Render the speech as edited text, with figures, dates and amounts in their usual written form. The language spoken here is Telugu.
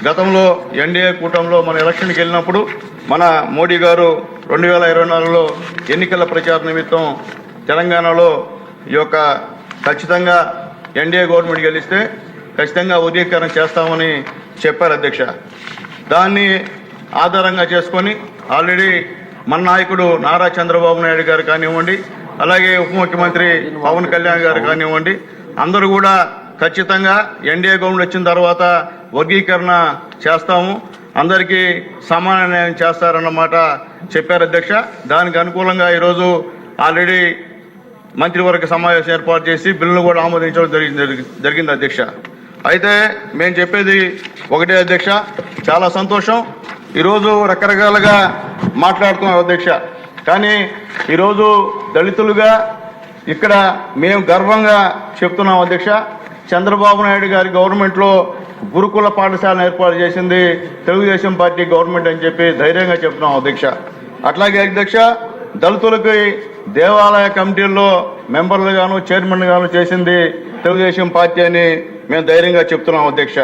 గతంలో ఎన్డీఏ కూటమిలో మన ఎలక్షన్కి వెళ్ళినప్పుడు మన మోడీ గారు 2024లో ఎన్నికల ప్రచార నిమిత్తం తెలంగాణలో ఈ యొక్క ఖచ్చితంగా ఎన్డీఏ గవర్నమెంట్ గెలిస్తే ఖచ్చితంగా వర్గీకరణ చేస్తామని చెప్పారు అధ్యక్ష. దాన్ని ఆధారంగా చేసుకొని ఆల్రెడీ మన నాయకుడు నారా చంద్రబాబు నాయుడు గారు కానివ్వండి, అలాగే ఉప ముఖ్యమంత్రి పవన్ కళ్యాణ్ గారు కానివ్వండి, అందరూ కూడా ఖచ్చితంగా ఎన్డీఏ గవర్నమెంట్ వచ్చిన తర్వాత వర్గీకరణ చేస్తాము, అందరికీ సమాన న్యాయం చేస్తారన్నమాట చెప్పారు అధ్యక్ష. దానికి అనుకూలంగా ఈరోజు ఆల్రెడీ మంత్రివర్గ సమావేశం ఏర్పాటు చేసి బిల్లును కూడా ఆమోదించడం జరిగింది అధ్యక్ష. అయితే మేము చెప్పేది ఒకటే అధ్యక్ష, చాలా సంతోషం. ఈరోజు రకరకాలుగా మాట్లాడుతున్నాం అధ్యక్ష, కానీ ఈరోజు దళితులుగా ఇక్కడ మేము గర్వంగా చెప్తున్నాం అధ్యక్ష. చంద్రబాబు నాయుడు గారి గవర్నమెంట్లో గురుకుల పాఠశాలను ఏర్పాటు చేసింది తెలుగుదేశం పార్టీ గవర్నమెంట్ అని చెప్పి ధైర్యంగా చెప్తున్నాం అధ్యక్ష. అట్లాగే అధ్యక్ష, దళితులకి దేవాలయ కమిటీల్లో మెంబర్లు గాను చైర్మన్ గాను చేసింది తెలుగుదేశం పార్టీ అని మేము ధైర్యంగా చెప్తున్నాం అధ్యక్ష.